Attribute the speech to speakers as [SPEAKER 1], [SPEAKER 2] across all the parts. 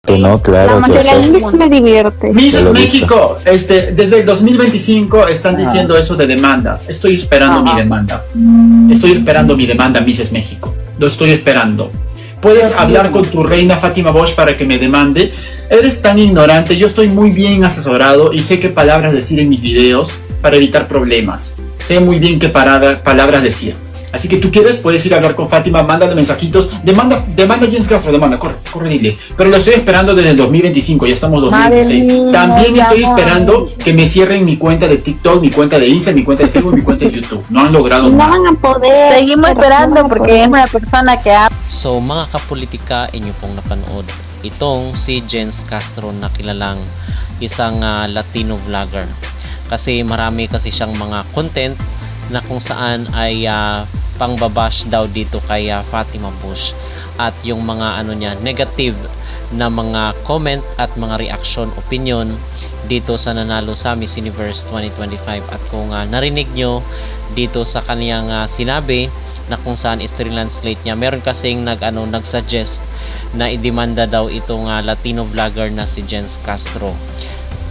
[SPEAKER 1] ¿no?
[SPEAKER 2] La
[SPEAKER 1] Claro que
[SPEAKER 2] materia
[SPEAKER 1] eso.
[SPEAKER 2] gris me divierte.
[SPEAKER 1] Ya
[SPEAKER 3] Miss
[SPEAKER 1] lo he
[SPEAKER 3] México, desde el 2025 están diciendo eso de demandas. Estoy esperando mi demanda. Estoy esperando mi demanda, Misses México. Lo estoy esperando. Puedes hablar con tu reina Fátima Bosch para que me demande. Eres tan ignorante, yo estoy muy bien asesorado y sé qué palabras decir en mis videos para evitar problemas. Sé muy bien qué palabras decir. Así que tú quieres, puedes ir a hablar con Fátima, mándale mensajitos, demanda a Jens Castro, demanda, corre, dile. Pero lo estoy esperando desde el 2025, ya estamos en 2026.
[SPEAKER 2] Madre mía,
[SPEAKER 3] También
[SPEAKER 2] ya
[SPEAKER 3] estoy
[SPEAKER 2] no.
[SPEAKER 3] esperando que me cierren mi cuenta de TikTok, mi cuenta de Instagram, mi cuenta de Facebook, mi cuenta de YouTube. No han logrado
[SPEAKER 2] Y no
[SPEAKER 3] nada.
[SPEAKER 2] van a poder.
[SPEAKER 4] Seguimos
[SPEAKER 2] pero no
[SPEAKER 4] esperando
[SPEAKER 2] van a
[SPEAKER 4] porque
[SPEAKER 2] poder.
[SPEAKER 4] es una persona que ama.
[SPEAKER 5] So mga kapolitika, inyo pong napanood itong si Jens Castro na kilalang isang Latino vlogger. Kasi marami kasi siyang mga content na kung saan ay pangbabash daw dito kay Fátima Bush at yung mga niya negative na mga comment at mga reaction, opinion dito sa nanalo sa Miss Universe 2025. At kung narinig nyo dito sa kaniyang sinabi na kung saan is-translate niya, meron kasing nag-suggest na idemanda daw itong Latino vlogger na si Jens Castro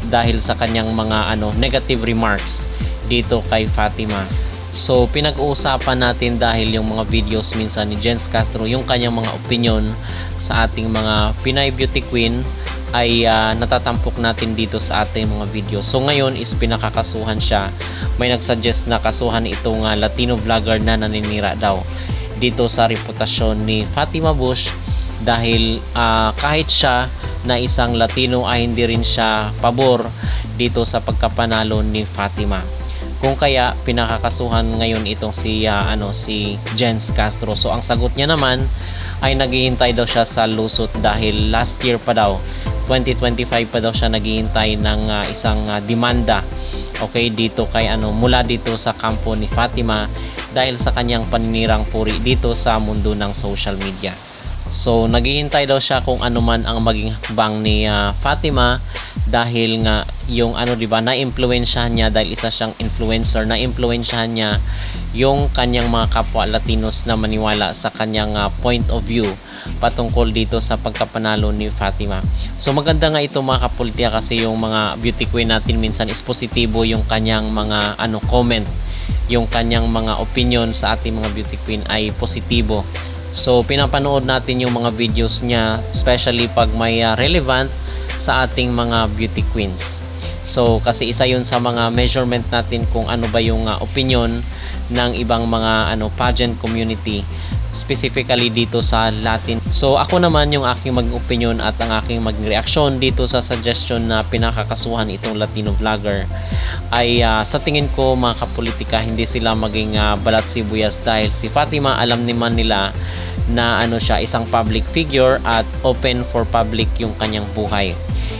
[SPEAKER 5] dahil sa kanyang mga negative remarks dito kay Fátima. So pinag-uusapan natin dahil yung mga videos minsan ni Jens Castro, yung kanyang mga opinion sa ating mga Pinay Beauty Queen ay natatampok natin dito sa ating mga videos. So ngayon is pinakakasuhan siya. May nagsuggest na kasuhan itong Latino vlogger na naninira daw dito sa reputasyon ni Fátima Bush dahil kahit siya na isang Latino ay hindi rin siya pabor dito sa pagkapanalo ni Fátima. Kung kaya pinakakasuhan ngayon itong si Jens Castro. So ang sagot niya naman ay naghihintay daw siya sa lusot dahil last year pa daw 2025 pa daw siya naghihintay ng isang demanda, okay, dito kay mula dito sa kampo ni Fátima dahil sa kanyang paninirang puri dito sa mundo ng social media. So naghihintay daw siya kung ano man ang maging hakbang ni Fátima dahil nga yung na-impluwensyahan niya dahil isa siyang influencer, na-impluwensyahan niya yung kanyang mga kapwa Latinos na maniwala sa kanyang point of view patungkol dito sa pagkapanalo ni Fátima. So maganda nga ito mga kapolitika kasi yung mga beauty queen natin minsan is positibo yung kanyang mga comment, yung kanyang mga opinion sa ating mga beauty queen ay positibo. So pinapanood natin yung mga videos niya especially pag may relevant sa ating mga beauty queens. So kasi isa yun sa mga measurement natin kung ano ba yung opinion ng ibang mga pageant community specifically dito sa Latin. So ako naman yung aking mag-opinion at ang aking mag-reaction dito sa suggestion na pinakakasuhan itong Latino vlogger ay sa tingin ko mga kapolitika hindi sila maging balat sibuyas dahil si Fátima alam naman nila na siya isang public figure at open for public yung kanyang buhay.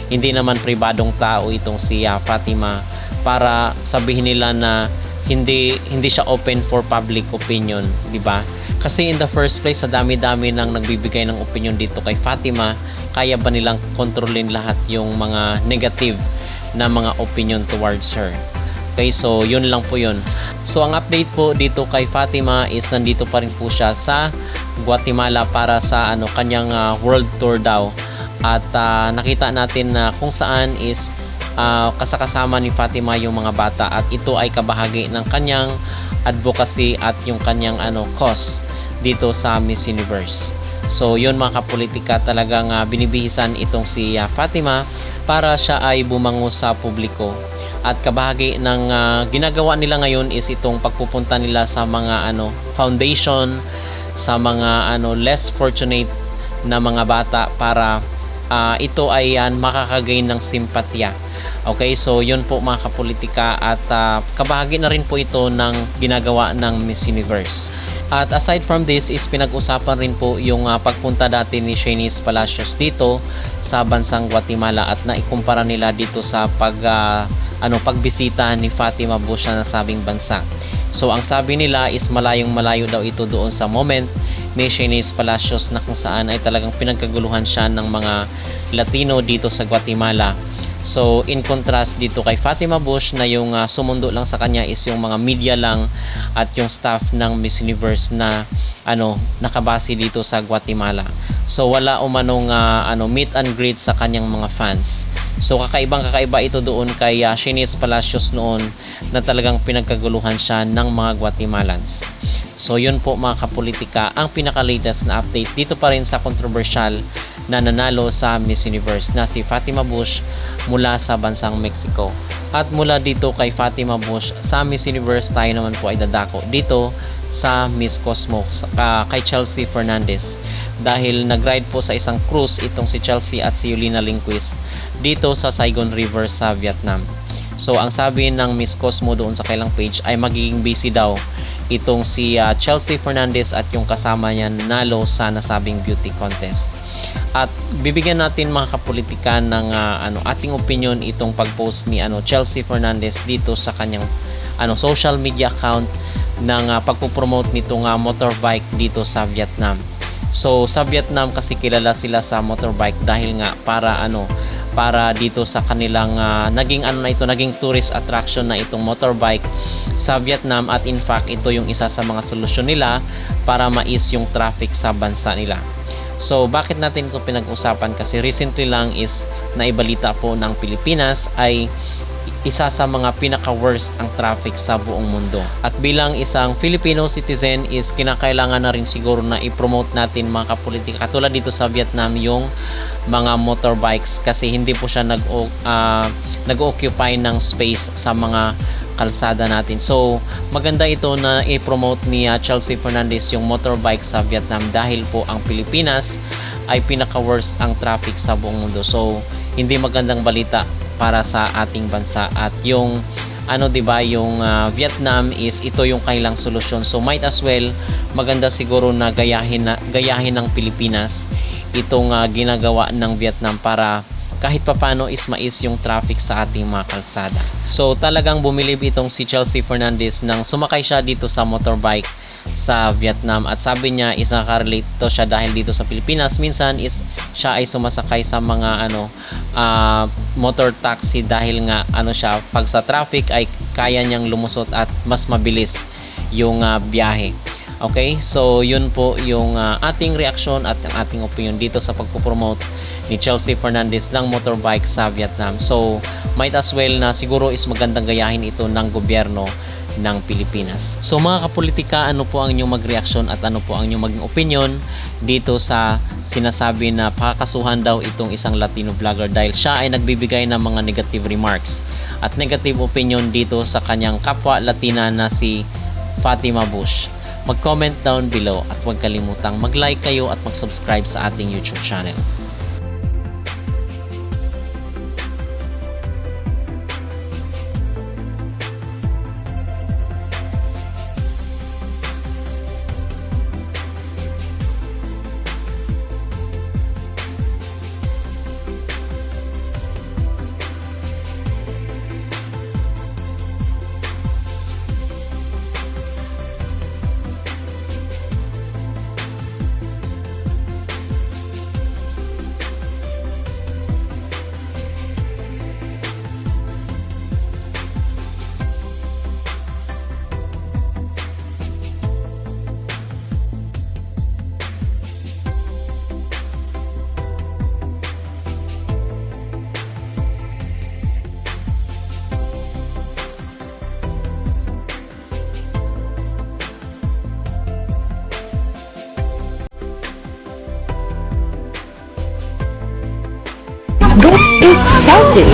[SPEAKER 5] Hindi naman pribadong tao itong si Fátima para sabihin nila na hindi siya open for public opinion, di ba? Kasi in the first place, sa dami-dami nang nagbibigay ng opinion dito kay Fátima, kaya ba nilang kontrolin lahat yung mga negative na mga opinion towards her? Okay, so yun lang po yun. So ang update po dito kay Fátima is nandito pa rin po siya sa Guatemala para sa kanyang world tour daw. At nakita natin na kung saan is kasakasama ni Fátima yung mga bata at ito ay kabahagi ng kanyang advocacy at yung kanyang cause dito sa Miss Universe. So yun mga kapolitika, talagang binibihisan itong si Fátima para siya ay bumango sa publiko. At kabahagi ng ginagawa nila ngayon is itong pagpupunta nila sa mga foundation, sa mga less fortunate na mga bata para ito ay makakagain ng simpatya. Okay, so yun po mga kapolitika at kabahagi na rin po ito ng ginagawa ng Miss Universe. At aside from this is pinag-usapan rin po yung pagpunta dati ni Shanice Palacios dito sa bansang Guatemala at naikumpara nila dito sa pagbisita ni Fátima Bush sa nasabing bansa. So ang sabi nila is malayong malayo daw ito doon sa moment ni Shanice Palacios na kung saan ay talagang pinagkaguluhan siya ng mga Latino dito sa Guatemala So in contrast dito kay Fatima Bush na yung sumundo lang sa kanya is yung mga media lang at yung staff ng Miss Universe na nakabase dito sa Guatemala. So wala umanong meet and greet sa kanyang mga fans. So kakaiba ito doon kay Shanice Palacios noon na talagang pinagkaguluhan siya ng mga Guatemalans. So yun po mga kapolitika ang pinaka-latest na update dito pa rin sa controversial na nanalo sa Miss Universe na si Fatima Bush mula sa bansang Mexico. At mula dito kay Fatima Bush sa Miss Universe tayo naman po ay dadako dito sa Miss Cosmo kay Chelsea Fernandez dahil nag-ride po sa isang cruise itong si Chelsea at si Yulina Lindquist dito sa Saigon River sa Vietnam. So ang sabi ng Miss Cosmo doon sa kailang page ay magiging busy daw itong si Chelsea Fernandez at yung kasama niya nalo sa nasabing beauty contest. At bibigyan natin mga kapolitika ng ating opinion itong pag-post ni Chelsea Fernandez dito sa kanyang social media account ng pagpo-promote nitong motorbike dito sa Vietnam. So sa Vietnam kasi kilala sila sa motorbike dahil nga para dito sa kanilang naging tourist attraction na itong motorbike sa Vietnam at in fact ito yung isa sa mga solusyon nila para mais yung traffic sa bansa nila. So bakit natin ito pinag-usapan? Kasi recently lang is naibalita po ng Pilipinas ay isa sa mga pinaka-worst ang traffic sa buong mundo. At bilang isang Filipino citizen is kinakailangan na rin siguro na i-promote natin mga kapolitika katulad dito sa Vietnam yung mga motorbikes kasi hindi po siya nag-occupy ng space sa mga kalsada natin. So maganda ito na i-promote ni Chelsea Fernandez yung motorbike sa Vietnam dahil po ang Pilipinas ay pinaka-worst ang traffic sa buong mundo. So hindi magandang balita para sa ating bansa at yung yung Vietnam is ito yung kailang solusyon. So might as well maganda siguro na gayahin ng Pilipinas itong ginagawa ng Vietnam para kahit papano is mais yung traffic sa ating mga kalsada. So talagang bumilib itong si Chelsea Fernandez nang sumakay siya dito sa motorbike sa Vietnam at sabi niya is nakarelate to siya dahil dito sa Pilipinas minsan is siya ay sumasakay sa mga motor taxi dahil nga siya pag sa traffic ay kaya niyang lumusot at mas mabilis yung biyahe. Okay, so yun po yung ating reaksyon at ang ating opinion dito sa pagpo-promote ni Chelsea Fernandez ng motorbike sa Vietnam. So might as well na siguro is magandang gayahin ito ng gobyerno ng Pilipinas. So mga kapolitika, ano po ang inyong magreaksyon at ano po ang inyong maging opinion dito sa sinasabi na pakakasuhan daw itong isang Latino vlogger dahil siya ay nagbibigay ng mga negative remarks at negative opinion dito sa kanyang kapwa Latina na si Fatima Bush. Mag-comment down below at huwag kalimutang mag-like kayo at mag-subscribe sa ating YouTube channel.
[SPEAKER 1] This is Chelsea.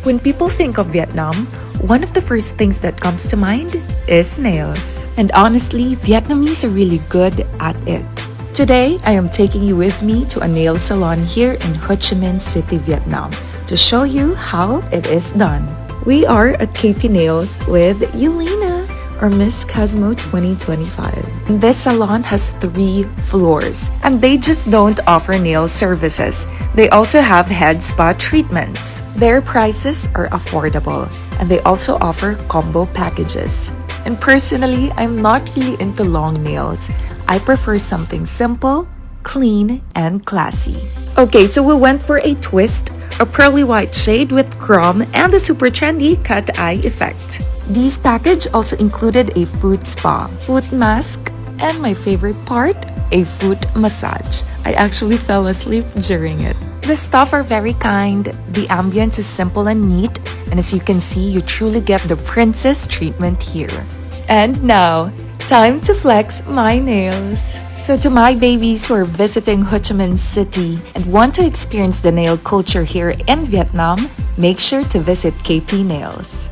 [SPEAKER 2] When people think of Vietnam, one of the first things that comes to mind is nails. And honestly, Vietnamese are really good at it. Today, I am taking you with me to a nail salon here in Ho Chi Minh City, Vietnam, to show you how it is done. We are at KP Nails with Yelena, or Miss Cosmo 2025. This salon has 3 floors, and they just don't offer nail services. They also have head spa treatments. Their prices are affordable, and they also offer combo packages. And personally, I'm not really into long nails. I prefer something simple, clean, and classy. Okay, so we went for a twist, a pearly white shade with chrome and the super trendy cat eye effect. This package also included a foot spa, foot mask, and my favorite part, a foot massage. I actually fell asleep during it. The staff are very kind, the ambience is simple and neat, and as you can see, you truly get the princess treatment here. And now, time to flex my nails. So to my babies who are visiting Ho Chi Minh City and want to experience the nail culture here in Vietnam, make sure to visit KP Nails.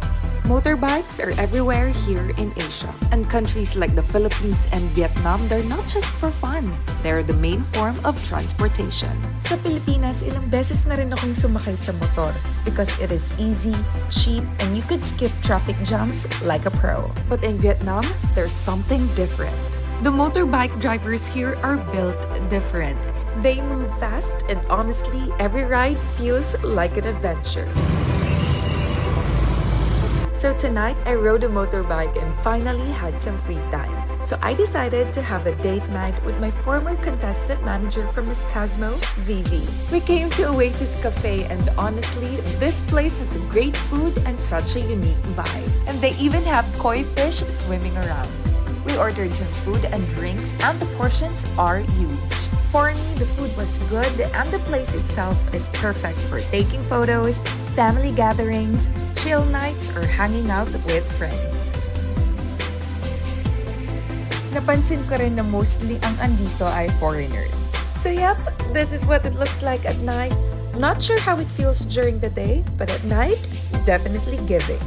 [SPEAKER 2] Motorbikes are everywhere here in Asia. And countries like the Philippines and Vietnam, they're not just for fun. They're the main form of transportation. Sa Pilipinas, ilang beses na rin akong sumakay sa motor because it is easy, cheap, and you could skip traffic jams like a pro. But in Vietnam, there's something different. The motorbike drivers here are built different. They move fast, and honestly, every ride feels like an adventure. So tonight, I rode a motorbike and finally had some free time. So I decided to have a date night with my former contestant manager from Miss Cosmo, Vivi. We came to Oasis Cafe, and honestly, this place has great food and such a unique vibe. And they even have koi fish swimming around. We ordered some food and drinks, and the portions are huge. For me, the food was good, and the place itself is perfect for taking photos, family gatherings, chill nights, or hanging out with friends. Napansin ko rin na mostly ang andito ay foreigners. So yep, this is what it looks like at night. Not sure how it feels during the day, but at night, definitely giving.